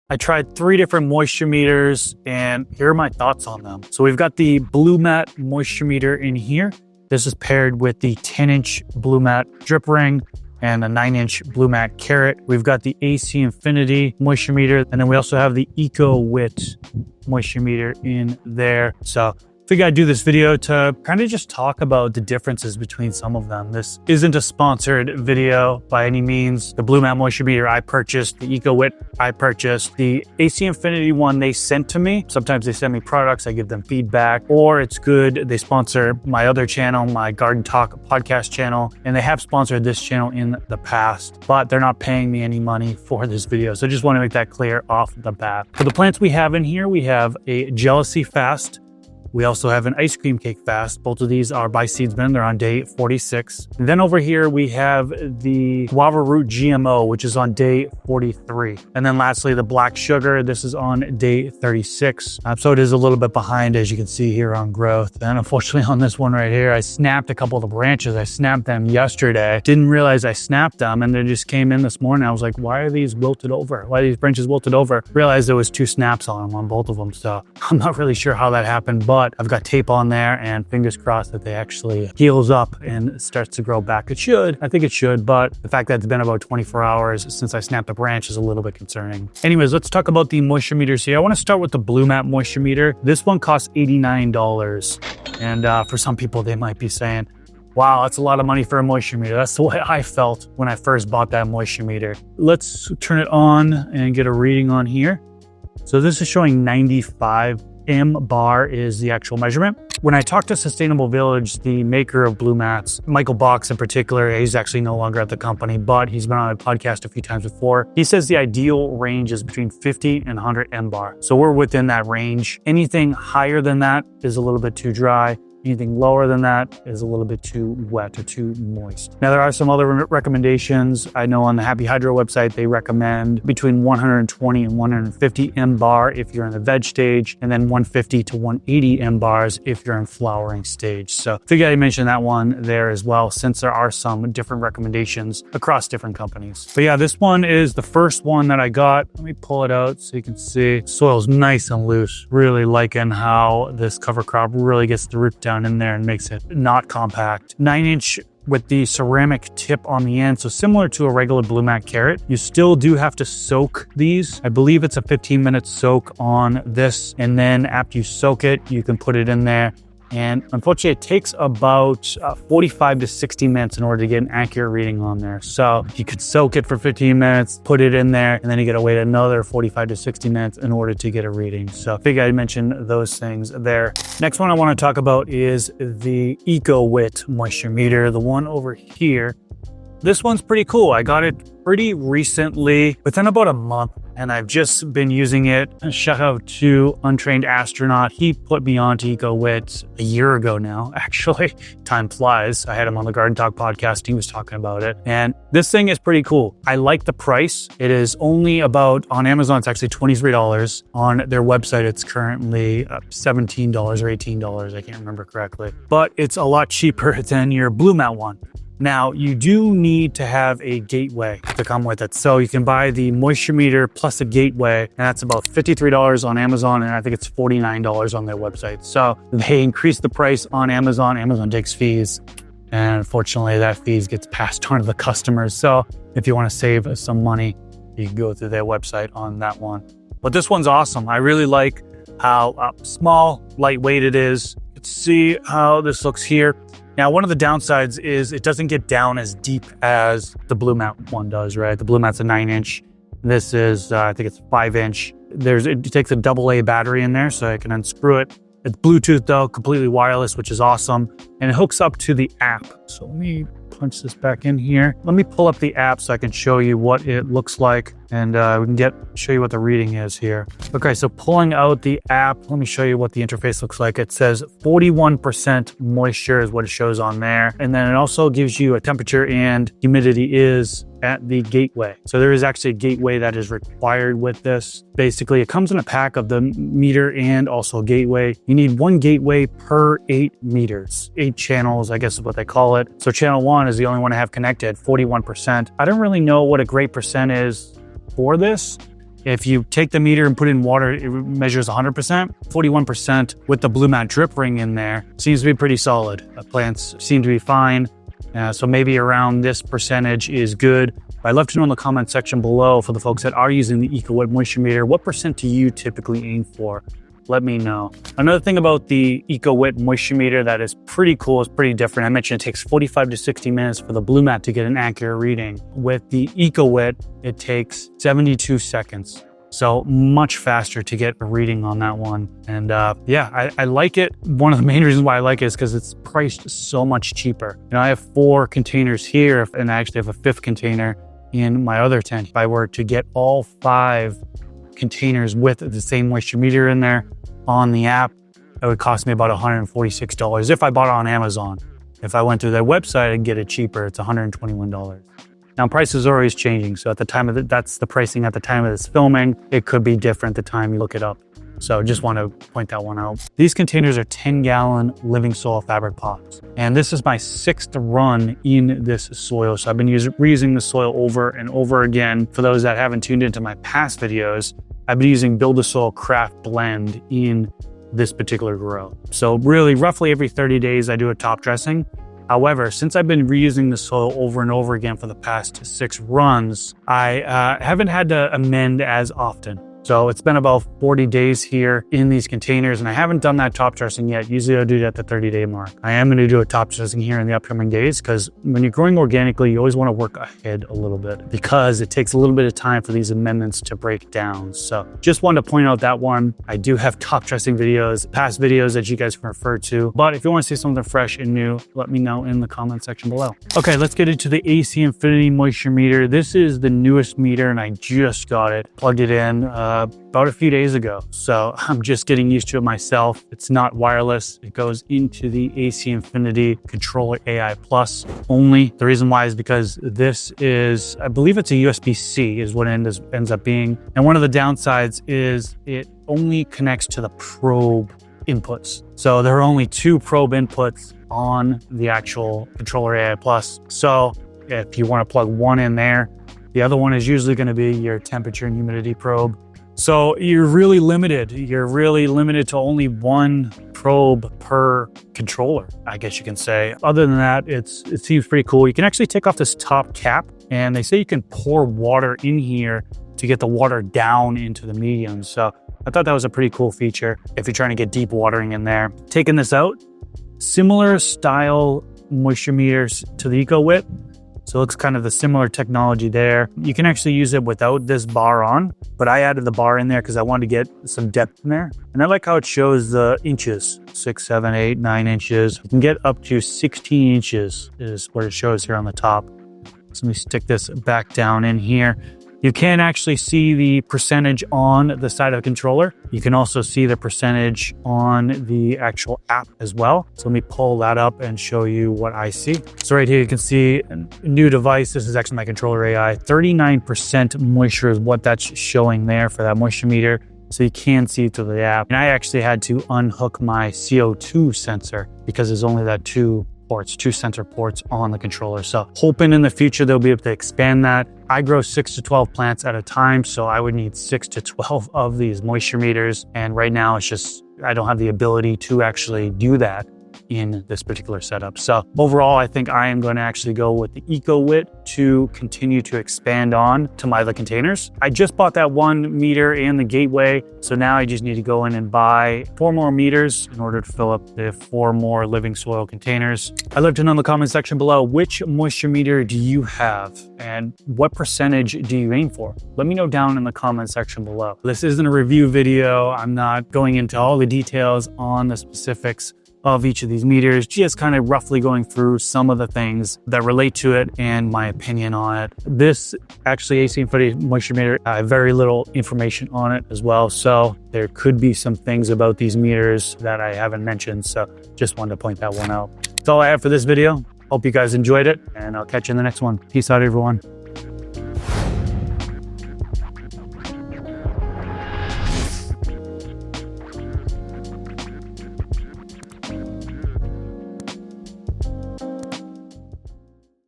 I tried 3 different moisture meters and here are my thoughts on them. So we've got the Blumat moisture meter in here. This is paired with the 10-inch Blumat drip ring and a 9-inch Blumat carrot. We've got the AC Infinity moisture meter, and then we also have the Ecowitt moisture meter in there. So I figured I'd do this video to kind of just talk about the differences between some of them. This isn't a sponsored video by any means. The Blumat moisture meter I purchased, the Ecowitt I purchased, the AC Infinity one they sent to me. Sometimes they send me products, I give them feedback, or it's good. They sponsor my other channel, my Garden Talk podcast channel, and they have sponsored this channel in the past, but they're not paying me any money for this video. So I just want to make that clear off the bat. For the plants we have in here, we have a Jealousy Fast. We also have an ice cream cake fast. Both of these are by Seedsman. They're on day 46. And then over here, we have the guava root GMO, which is on day 43. And then lastly, the black sugar. This is on day 36. So it is a little bit behind, as you can see here on growth. And unfortunately on this one right here, I snapped a couple of the branches. I snapped them yesterday. Didn't realize I snapped them. And they just came in this morning. I was like, why are these wilted over? Why are these branches wilted over? Realized there was 2 snaps on them on both of them. So I'm not really sure how that happened, but I've got tape on there and fingers crossed that they actually heals up and starts to grow back. It should, I think it should, but the fact that it's been about 24 hours since I snapped the branch is a little bit concerning. Anyways, let's talk about the moisture meters here. I want to start with the Blumat moisture meter. This one costs $89. And for some people, they might be saying, wow, that's a lot of money for a moisture meter. That's the way I felt when I first bought that moisture meter. Let's turn it on and get a reading on here. So this is showing 95 M bar is the actual measurement. When I talked to Sustainable Village, the maker of Blumats, Michael Box in particular, he's actually no longer at the company, but he's been on a podcast a few times before. He says the ideal range is between 50 and 100 M bar. So we're within that range. Anything higher than that is a little bit too dry. Anything lower than that is a little bit too wet or too moist. Now, there are some other recommendations. I know on the Happy Hydro website, they recommend between 120 and 150 M bar if you're in the veg stage, and then 150 to 180 M bars if you're in flowering stage. So I figured I'd mention that one there as well, since there are some different recommendations across different companies. But yeah, this one is the first one that I got. Let me pull it out so you can see. Soil's nice and loose. Really liking how this cover crop really gets the root down in there and makes it not compact. 9-inch with the ceramic tip on the end. So similar to a regular Blumat carrot, you still do have to soak these. I believe it's a 15-minute soak on this. And then after you soak it, you can put it in there. And unfortunately, it takes about 45 to 60 minutes in order to get an accurate reading on there. So you could soak it for 15 minutes, put it in there, and then you got to wait another 45 to 60 minutes in order to get a reading. So I figured I'd mention those things there. Next one I want to talk about is the Ecowitt moisture meter, the one over here. This one's pretty cool. I got it pretty recently, within about a month, and I've just been using it. Shout out to Untrained Astronaut. He put me on to Ecowitt a year ago now, actually. Time flies. I had him on the Garden Talk podcast. He was talking about it. And this thing is pretty cool. I like the price. It is only about, on Amazon, it's actually $23. On their website, it's currently $17 or $18. I can't remember correctly. But it's a lot cheaper than your Blumat one. Now, you do need to have a gateway to come with it. So you can buy the moisture meter plus a gateway, and that's about $53 on Amazon, and I think it's $49 on their website. So they increased the price on Amazon. Amazon takes fees, and unfortunately, that fees gets passed on to the customers. So if you want to save some money, you can go through their website on that one. But this one's awesome. I really like how small, lightweight it is. Let's see how this looks here. Now, one of the downsides is it doesn't get down as deep as the Blumat one does, right? The Blumat's a 9-inch. This is, I think it's 5-inch. It takes a AA battery in there, so I can unscrew it. It's Bluetooth though, completely wireless, which is awesome. And it hooks up to the app. So let me punch this back in here. Let me pull up the app so I can show you what it looks like, and we can show you what the reading is here. Okay, so pulling out the app, let me show you what the interface looks like. It says 41% moisture is what it shows on there. And then it also gives you a temperature and humidity is at the gateway. So there is actually a gateway that is required with this. Basically, it comes in a pack of the meter and also a gateway. You need 1 gateway per 8 meters. 8 channels, I guess is what they call it. So channel 1 is the only one I have connected, 41%. I don't really know what a great percent is for this. If you take the meter and put in water, it measures 100%, 41% with the Blumat drip ring in there. Seems to be pretty solid. The plants seem to be fine. So maybe around this percentage is good. I'd love to know in the comment section below for the folks that are using the Ecowitt moisture meter, what percent do you typically aim for? Let me know. Another thing about the Ecowitt moisture meter that is pretty cool, is pretty different. I mentioned it takes 45 to 60 minutes for the Blumat to get an accurate reading. With the Ecowitt, it takes 72 seconds. So much faster to get a reading on that one. And yeah, I like it. One of the main reasons why I like it is because it's priced so much cheaper. You know, I have 4 containers here, and I actually have a 5th container in my other tent. If I were to get all 5 containers with the same moisture meter in there on the app, it would cost me about $146 if I bought it on Amazon. If I went to their website and get it cheaper, it's $121. Now, prices are always changing. So at the time of that's the pricing at the time of this filming. It could be different the time you look it up. So just want to point that one out. These containers are 10-gallon living soil fabric pots. And this is my 6th run in this soil. So I've been reusing the soil over and over again. For those that haven't tuned into my past videos, I've been using Build a Soil Craft Blend in this particular grow. So really, roughly every 30 days, I do a top dressing. However, since I've been reusing the soil over and over again for the past 6 runs, I haven't had to amend as often. So it's been about 40 days here in these containers, and I haven't done that top dressing yet. Usually I do that at the 30-day mark. I am going to do a top dressing here in the upcoming days, because when you're growing organically, you always want to work ahead a little bit, because it takes a little bit of time for these amendments to break down. So just wanted to point out that one. I do have top dressing videos, past videos that you guys can refer to. But if you want to see something fresh and new, let me know in the comment section below. Okay, let's get into the AC Infinity moisture meter. This is the newest meter, and I just got it, plugged it in about a few days ago. So I'm just getting used to it myself. It's not wireless. It goes into the AC Infinity Controller AI Plus only. The reason why is because this is, I believe it's a USB-C is what it ends up being. And one of the downsides is it only connects to the probe inputs. So there are only 2 probe inputs on the actual Controller AI Plus. So if you want to plug one in there, the other one is usually going to be your temperature and humidity probe. So you're really limited. You're really limited to only 1 probe per controller, I guess you can say. Other than that, it seems pretty cool. You can actually take off this top cap, and they say you can pour water in here to get the water down into the medium. So I thought that was a pretty cool feature if you're trying to get deep watering in there. Taking this out, similar style moisture meters to the Ecowitt. So it looks kind of the similar technology there. You can actually use it without this bar on, but I added the bar in there because I wanted to get some depth in there. And I like how it shows the inches, 6, 7, 8, 9 inches. You can get up to 16 inches is what it shows here on the top. So let me stick this back down in here. You can actually see the percentage on the side of the controller. You can also see the percentage on the actual app as well. So let me pull that up and show you what I see. So right here, you can see a new device. This is actually my controller AI. 39% moisture is what that's showing there for that moisture meter. So you can see through the app. And I actually had to unhook my CO2 sensor because there's only that 2 sensor ports on the controller. So hoping in the future they'll be able to expand that. I grow 6 to 12 plants at a time, so I would need 6 to 12 of these moisture meters. And right now it's just, I don't have the ability to actually do that in this particular setup. So overall, I think I am going to actually go with the Ecowitt to continue to expand on to my other containers. I just bought that 1 meter and the gateway. So now I just need to go in and buy 4 more meters in order to fill up the 4 more living soil containers. I'd love to know in the comment section below, which moisture meter do you have and what percentage do you aim for? Let me know down in the comment section below. This isn't a review video. I'm not going into all the details on the specifics of each of these meters, just kind of roughly going through some of the things that relate to it and my opinion on it. This actually AC Infinity moisture meter, I have very little information on it as well. So there could be some things about these meters that I haven't mentioned. So just wanted to point that one out. That's all I have for this video. Hope you guys enjoyed it, and I'll catch you in the next one. Peace out, everyone.